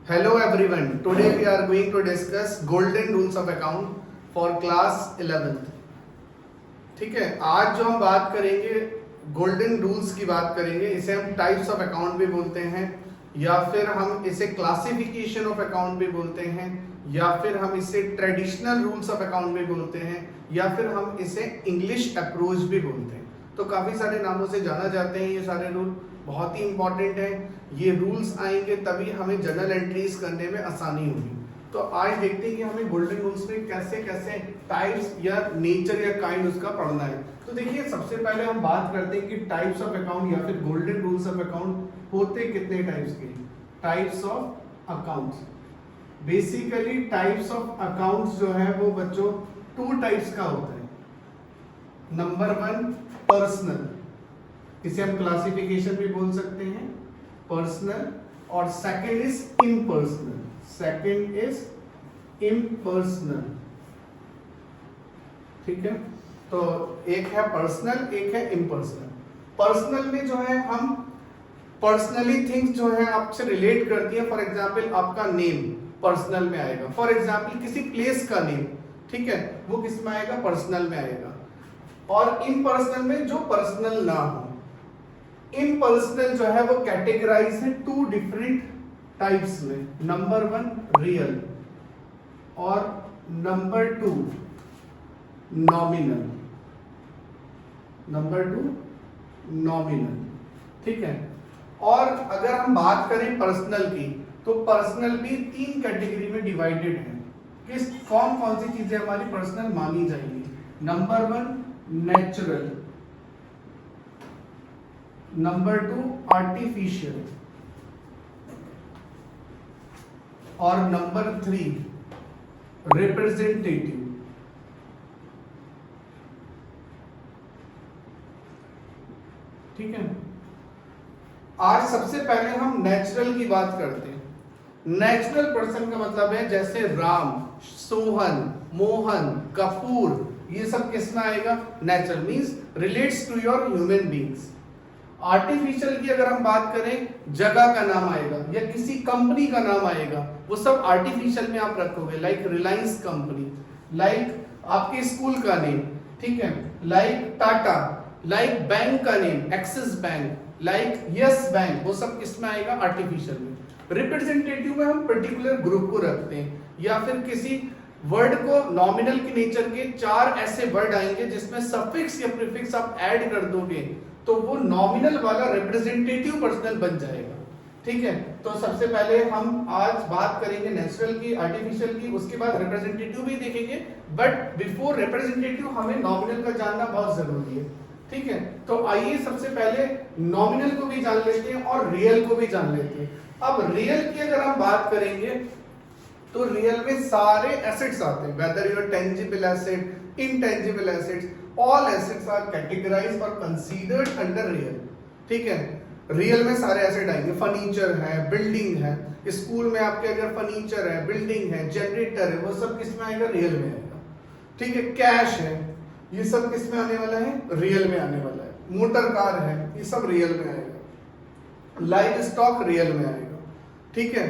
Hello everyone. Today we are going to discuss golden rules of account for class 11th. ठीक है, आज जो हम बात करेंगे गोल्डन रूल्स की बात करेंगे. इसे हम टाइप्स ऑफ अकाउंट भी बोलते हैं, या फिर हम इसे क्लासिफिकेशन ऑफ अकाउंट भी बोलते हैं, या फिर हम इसे ट्रेडिशनल रूल्स ऑफ अकाउंट भी बोलते हैं, या फिर हम इसे इंग्लिश अप्रोच भी बोलते हैं. तो काफी सारे नामों से जाना जाते हैं. ये सारे रूल बहुत ही इंपॉर्टेंट है. ये रूल्स आएंगे तभी हमें जर्नल एंट्रीज करने में आसानी होगी. तो आज देखते हैं कि हमें गोल्डन रूल्स में कैसे कैसे टाइप्स या नेचर या काइंड उसका पढ़ना है. तो देखिए, सबसे पहले हम बात करते हैं कि टाइप्स ऑफ अकाउंट या फिर गोल्डन रूल्स ऑफ अकाउंट होते कितने टाइप्स के. Types of accounts, basically types of accounts जो है वो बच्चों 2 टाइप्स का होता है. नंबर 1 पर्सनल, इसे हम क्लासिफिकेशन भी बोल सकते हैं, पर्सनल. और second is impersonal. Second is impersonal. ठीक है, तो एक है पर्सनल, एक है इम्पर्सनल. पर्सनल में जो है हम पर्सनली थिंग्स जो है आपसे रिलेट करती है. फॉर एग्जाम्पल आपका नेम पर्सनल में आएगा. फॉर एग्जाम्पल किसी प्लेस का नेम, ठीक है, वो किस में आएगा, पर्सनल में आएगा. और इम्पर्सनल में जो पर्सनल ना हो. इम्पर्सनल जो है वो कैटेगराइज है 2 डिफरेंट टाइप्स में. नंबर 1 रियल और नंबर 2 नॉमिनल. Number 2 nominal. ठीक है. और अगर हम बात करें पर्सनल की, तो पर्सनल भी 3 कैटेगरी में डिवाइडेड है. किस कौन कौन सी चीजें हमारी पर्सनल मानी जाएंगी. नंबर 1 नेचुरल, नंबर 2 आर्टिफिशियल, और नंबर 3 रिप्रेजेंटेटिव. ठीक है. आज सबसे पहले हम नेचुरल की बात करते हैं. नेचुरल पर्सन का मतलब है जैसे राम, सोहन, मोहन, कपूर, ये सब किस में आएगा, natural. Means relates to your human beings. Artificial की अगर हम बात करें, जगह का नाम आएगा या किसी कंपनी का नाम आएगा, वो सब आर्टिफिशियल में आप रखोगे. लाइक रिलायंस कंपनी, लाइक आपके स्कूल का नेम, ठीक है, लाइक टाटा, लाइक बैंक का name axis bank, like yes bank, वो सब किस में आएगा, आर्टिफिशियल में. रिप्रेजेंटेटिव में हम पर्टिकुलर ग्रुप को रखते हैं, या फिर किसी वर्ड को नॉमिनल के नेचर के 4 ऐसे वर्ड आएंगे जिसमें सफिक्स या प्रीफिक्स आप ऐड कर दोगे तो वो नॉमिनल वाला रिप्रेजेंटेटिव पर्सनल बन जाएगा. ठीक है. तो सबसे पहले हम आज बात करेंगे नेचुरल की, आर्टिफिशियल की, उसके बाद रिप्रेजेंटेटिव भी देखेंगे. बट बिफोर रिप्रेजेंटेटिव हमें नॉमिनल का जानना बहुत जरूरी है. ठीक है. तो आइए सबसे पहले नॉमिनल को भी जान लेते हैं और रियल को भी जान लेते हैं. अब रियल की अगर हम बात करेंगे तो रियल में सारे एसेट्स आते हैं, whether your tangible asset, intangible assets, all assets are categorized और considered under real. ठीक है. रियल में सारे एसेट आएंगे. फर्नीचर है, बिल्डिंग है, स्कूल में आपके अगर फर्नीचर है, बिल्डिंग है, जनरेटर है, वो सब किस में आएगा, रियल में आएगा. ठीक है. कैश है, ये सब किस में आने वाला है, रियल में आने वाला है. मोटर कार है, ये सब रियल में आएगा. लाइव स्टॉक रियल में आएगा. ठीक है.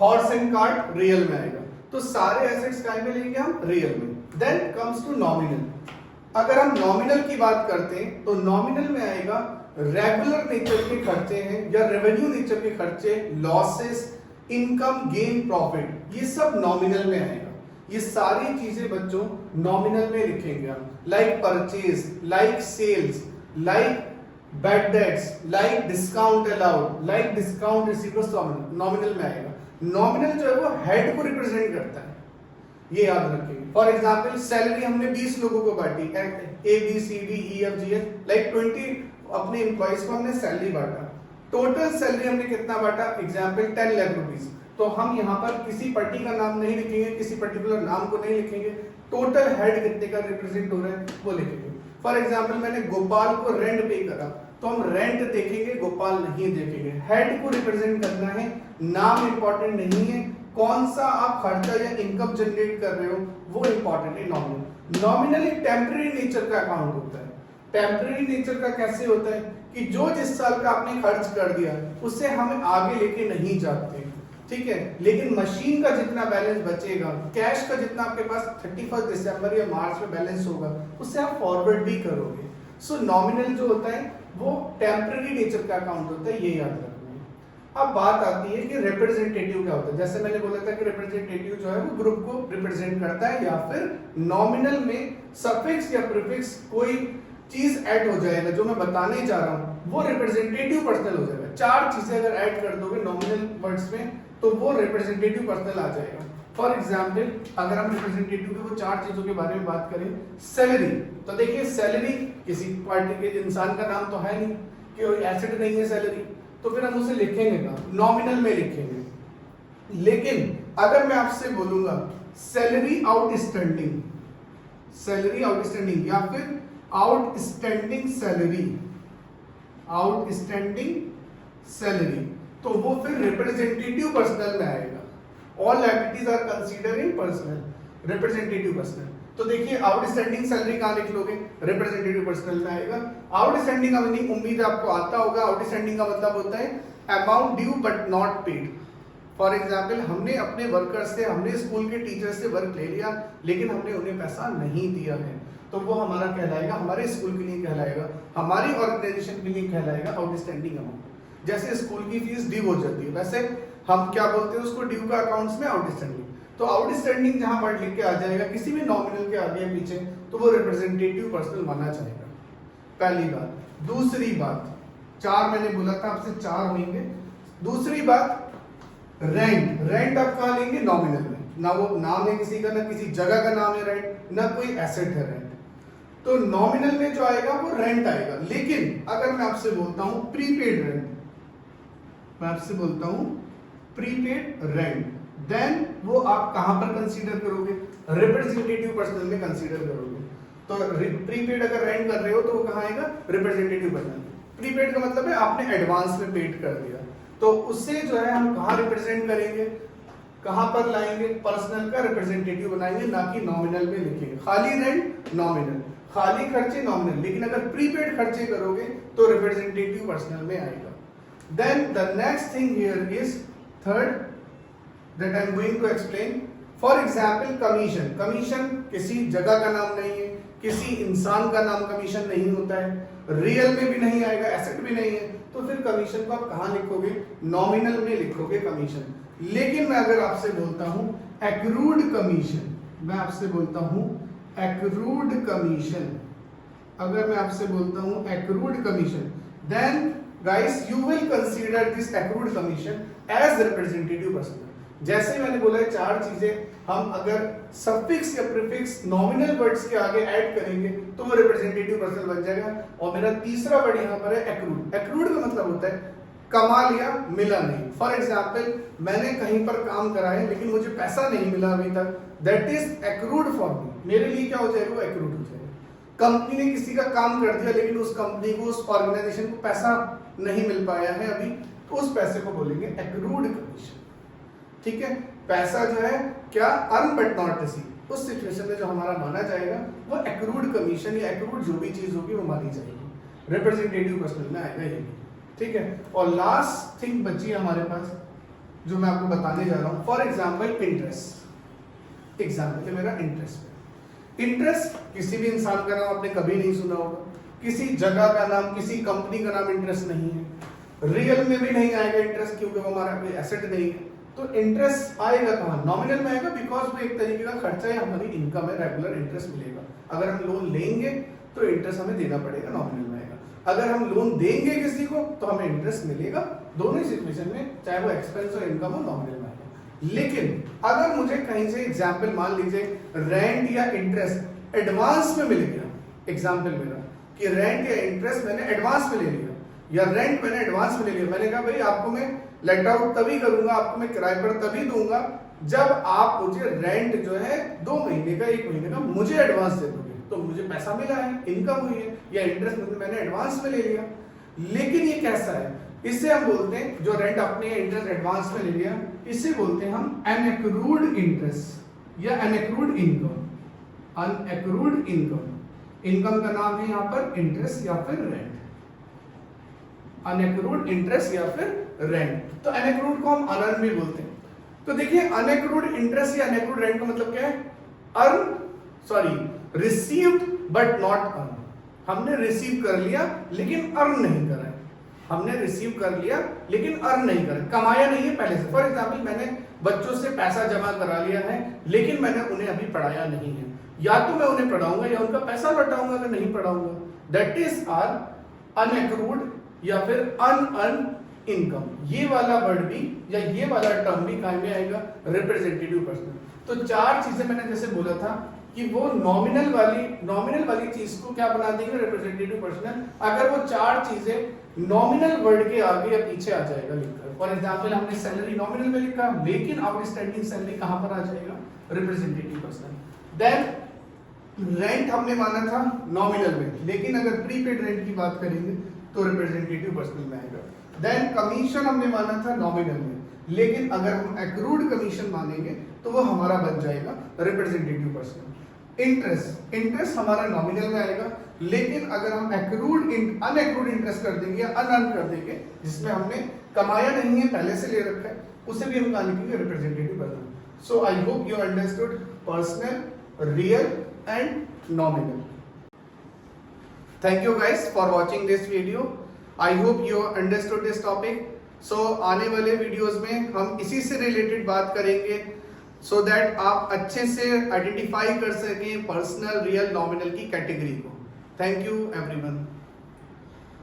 हॉर्स एंड कार्ट रियल में आएगा. तो सारे एसेट्स काय में लेंगे हम, रियल में. Then comes to nominal. अगर हम नॉमिनल की बात करते हैं तो नॉमिनल में आएगा रेगुलर नेचर के खर्चे हैं या रेवेन्यू नेचर के खर्चे, लॉसेस, इनकम, गेन, प्रॉफिट, ये सब नॉमिनल में आएगा. ये सारी चीजें बच्चों नॉमिनल में लिखेंगे हम. Like purchase, like sales, like bad debts, like discount allowed, like discount received, nominal में आएगा. नॉमिनल जो है वो हेड को रिप्रेजेंट करता है, ये याद रखेंगे. फॉर एग्जाम्पल सैलरी हमने 20 लोगों को बांटी, ABCDEFGH, लाइक 20 अपने एम्प्लॉइज को हमने सैलरी बांटा. टोटल सैलरी हमने कितना बांटा, एग्जाम्पल 10 लाख रुपीज. तो हम यहाँ पर किसी पार्टी का नाम नहीं लिखेंगे, किसी पर्टिकुलर नाम को नहीं लिखेंगे, टोटल हेड कितने का रिप्रेजेंट हो रहा है वो लिखेंगे. फॉर एग्जाम्पल मैंने गोपाल को रेंट पे करा, तो हम रेंट देखेंगे, गोपाल नहीं देखेंगे. हेड को रिप्रेजेंट करना है, नाम इंपॉर्टेंट नहीं है, कौन सा आप खर्चा या इनकम जनरेट कर रहे हो वो इंपॉर्टेंट है. नॉमिनल. नॉमिनल एक टेम्पररी नेचर का अकाउंट होता है. टेम्पररी नेचर का कैसे होता है कि जो जिस साल का आपने खर्च कर दिया उससे हम आगे लेके नहीं जाते, ठीक है, लेकिन मशीन का जितना बैलेंस बचेगा, कैश का जितना आपके पास 31 दिसंबर या मार्च में बैलेंस होगा, उससे आप फॉरवर्ड भी करोगे। सो नॉमिनल जो होता है वो टेम्पररी नेचर का अकाउंट होता है, ये याद रखना। अब बात आती है कि रिप्रेजेंटेटिव क्या होता है। जैसे मैंने बोला था कि रिप्रेजेंटेटिव जो है वो ग्रुप को रिप्रेजेंट करता है, या फिर नॉमिनल में सफिक्स या प्रीफिक्स कोई चीज ऐड हो जाएगा, जो मैं बताने जा रहा हूं वो रिप्रेजेंटेटिव पर्सनल हो जाएगा। 4 चीजें अगर ऐड कर दोगे नॉमिनल वर्ड्स में तो वो रिप्रेजेंटेटिव पर्सनल आ जाएगा। फॉर एग्जाम्पल अगर हम रिप्रेजेंटेटिव के वो 4 चीजों के बारे में बात करें, सैलरी, तो देखिए सैलरी किसी पार्टी के इंसान का नाम तो है नहीं, कि एसेट नहीं है सैलरी, तो फिर हम उसे लिखेंगे कहाँ, नॉमिनल में लिखेंगे। लेकिन अगर मैं आपसे बोलूंगा सैलरी आउटस्टैंडिंग, सैलरी आउटस्टैंडिंग या फिर आउटस्टैंडिंग सैलरी, आउटस्टैंडिंग सैलरी, तो वो फिर रिप्रेजेंटेटिव पर्सनल में आएगा। All liabilities are considered in personal, representative personal. तो देखिए आउटस्टैंडिंग सैलरी कहाँ लिख लोगे, रिप्रेजेंटेटिव पर्सनल में आएगा। आउटस्टैंडिंग का मीनिंग उम्मीद है आपको आता होगा। आउटस्टैंडिंग का मतलब होता है amount due but not paid. For example हमने अपने वर्कर्स से, हमने स्कूल के टीचर से वर्क ले लिया लेकिन हमने उन्हें पैसा नहीं दिया है, तो वो हमारा कहलाएगा, हमारे स्कूल के लिए कहलाएगा, हमारी ऑर्गेनाइजेशन के लिए कहलाएगा आउटस्टैंडिंग अमाउंट। जैसे स्कूल की फीस ड्यू हो जाती है, वैसे हम क्या बोलते हैं उसको, ड्यू का अकाउंट्स में आउटस्टैंडिंग। तो आउटस्टैंडिंग जहां वर्ड लिख के आ जाएगा किसी भी नॉमिनल के आगे या पीछे, तो वो रिप्रेजेंटेटिव पर्सनल माना जाएगा। पहली बात। दूसरी बात, 4 मैंने बोला था आपसे 4 होंगे। दूसरी बात रेंट, रेंट आप कहाँ लेंगे, नॉमिनल में। ना वो नाम है किसी का, ना किसी जगह का नाम है रेंट, ना कोई एसेट है रेंट, तो नॉमिनल में जो आएगा वो रेंट आएगा। लेकिन अगर मैं आपसे बोलता हूं प्रीपेड रेंट, मैं आपसे बोलता हूं प्रीपेड रेंट, देन वो आप कहां पर कंसीडर करोगे, रिप्रेजेंटेटिव पर्सनल में कंसीडर करोगे। तो प्रीपेड अगर रेंट कर रहे हो तो वो कहां आएगा, रिप्रेजेंटेटिव पर्सनल। प्रीपेड का मतलब है आपने एडवांस में पेड कर दिया, तो उससे जो है हम कहां रिप्रेजेंट करेंगे, कहां पर लाएंगे, पर्सनल का रिप्रेजेंटेटिव बनाएंगे, ना कि नॉमिनल में लिखेंगे। खाली रेंट नॉमिनल, खाली खर्चे नॉमिनल, लेकिन अगर प्रीपेड खर्चे करोगे तो रिप्रेजेंटेटिव पर्सनल में आएगा। Then the next thing here is third that I am going to explain. For example, commission. Commission किसी जगह का नाम नहीं है, किसी इंसान का नाम कमीशन नहीं होता है, रियल में भी नहीं आएगा, एसेट भी नहीं है, तो फिर कमीशन को आप कहाँ लिखोगे, नॉमिनल में लिखोगे कमीशन। लेकिन मैं अगर आपसे बोलता हूँ एक्रूड कमीशन, मैं आपसे बोलता हूँ एक्रूड कमीशन, अगर मैं आपसे बोलता हूँ accrued commission, then guys you will consider this accrued commission as representative personal। जैसे मैंने बोला है 4 चीजें हम अगर सफिक्स या प्रीफिक्स नॉमिनल वर्ड्स के आगे ऐड करेंगे तो वो रिप्रेजेंटेटिव पर्सनल बन जाएगा। और मेरा तीसरा वर्ड यहाँ पर है एक्रूड। एक्रूड का मतलब होता है कमा लिया मिला नहीं। फॉर एग्जाम्पल मैंने कहीं पर काम करा है लेकिन मुझे पैसा नहीं मिला अभी तक, that is accrued for me, मेरे लिए क्या हो जाएगा, वो एक्रूड हो जाएगा। कंपनी ने किसी का काम कर दिया लेकिन उस कंपनी को, उस ऑर्गेनाइजेशन को पैसा नहीं मिल पाया है अभी, तो उस पैसे को बोलेंगे एक्रूड कमीशन। ठीक है, पैसा जो है क्या, अर्न बट नॉट रिसीव, उस सिचुएशन में जो हमारा माना जाएगा वो एक्रूड कमीशन या एक्रूड जो भी चीज होगी वो मानी जाएगी, रिप्रेजेंटेटिव पर्सनल में आएगा ये। ठीक है, और लास्ट थिंग बची है हमारे पास जो मैं आपको बताने जा रहा हूँ। फॉर एग्जाम्पल इंटरेस्ट, एग्जाम्पल है मेरा इंटरेस्ट। इंटरेस्ट किसी भी इंसान का नाम आपने कभी नहीं सुना होगा, किसी जगह का नाम, किसी कंपनी का नाम इंटरेस्ट नहीं है, रियल में भी नहीं आएगा इंटरेस्ट क्योंकि वो हमारा कोई एसेट नहीं है। तो इंटरेस्ट आएगा कहाँ, नॉमिनल में आएगा, बिकॉज वो एक तरीके का खर्चा है, हमारी इनकम है, रेगुलर इंटरेस्ट मिलेगा। अगर हम लोन लेंगे तो इंटरेस्ट हमें देना पड़ेगा, नॉमिनल में आएगा। अगर हम लोन देंगे किसी को तो हमें इंटरेस्ट मिलेगा, दोनों सिचुएशन में चाहे वो एक्सपेंस और इनकम हो, नॉमिनल में आएगा। लेकिन अगर मुझे कहीं से एग्जाम्पल मान लीजिए रेंट या इंटरेस्ट एडवांस में मिल गया, एग्जाम्पल मेरा कि रेंट या इंटरेस्ट मैंने एडवांस में ले लिया या रेंट मैंने एडवांस में ले लिया, मैंने कहा भाई आपको मैं लेट आउट तभी करूंगा, आपको मैं किराए पर तभी दूंगा जब आप मुझे रेंट जो है 2 महीने का 1 महीने का मुझे एडवांस दे दोगे, तो मुझे पैसा मिला है, इनकम हुई है, या इंटरेस्ट मैंने एडवांस में ले लिया। लेकिन ये कैसा है, इससे हम बोलते हैं जो रेंट आपने इंटरेस्ट एडवांस में ले लिया, इसे बोलते हैं हम अनएक्रूड इंटरेस्ट या अनएक्रूड इनकम। अनएक्रूड इनकम, इनकम का नाम है यहाँ पर इंटरेस्ट या फिर रेंट, अनएक्रूड इंटरेस्ट या फिर रेंट। तो अनएक्रूड को हम अनअर्न भी बोलते हैं। तो देखिए अनएक्रूड इंटरेस्ट या अनएक्रूड रेंट का मतलब क्या है? Received but not earn. हमने रिसीव कर लिया लेकिन अर्न नहीं करा है। हमने रिसीव कर लिया लेकिन अर्न नहीं करा, कमाया नहीं है पहले से। फॉर एग्जाम्पल मैंने बच्चों से पैसा जमा करा लिया है लेकिन मैंने उन्हें अभी पढ़ाया नहीं है, या तो मैं उन्हें पढ़ाऊंगा या उनका पैसा लौटाऊंगा अगर नहीं पढ़ाऊंगा। दैट इज आर अनएक्रूड या फिर अनअर्न इनकम। ये वाला वर्ड भी या ये वाला टर्म भी काम में आएगा रिप्रेजेंटेटिव पर्सन। तो चार चीजें मैंने जैसे बोला था कि वो नॉमिनल वाली चीज को क्या बना देंगे? Representative person. अगर वो चार चीजें नॉमिनल वर्ड के आगे या पीछे आ जाएगा लिखकर। फॉर एग्जांपल हमने सैलरी नॉमिनल में लिखा लेकिन आउटस्टैंडिंग सैलरी कहां पर आ जाएगा? Representative person. देन रेंट हमने माना था नॉमिनल में, लेकिन अगर प्रीपेड रेंट की बात करेंगे तो रिप्रेजेंटेटिव पर्सन में आएगा। देन कमीशन हमने माना था नॉमिनल में, लेकिन अगर हम एक्रूड कमीशन मानेंगे तो वो हमारा बन जाएगा रिप्रेजेंटेटिव पर्सन। इंटरेस्ट हमारा नॉमिनल में आएगा, लेकिन अगर हम अनएक्रूड इंटरेस्ट कर देंगे या अनअर्न कर देंगे, जिसमें हमने कमाया नहीं है पहले से ले रखा है, उसे भी हम कहा लिखेंगे representative person. So I hope you understood personal, real and nominal. Thank you guys for watching this video. I hope you understood this topic. So आने वाले वीडियोस में हम इसी से रिलेटेड बात करेंगे, सो दैट आप अच्छे से आइडेंटिफाई कर सकें पर्सनल, रियल, नॉमिनल की कैटेगरी को। Thank you everyone.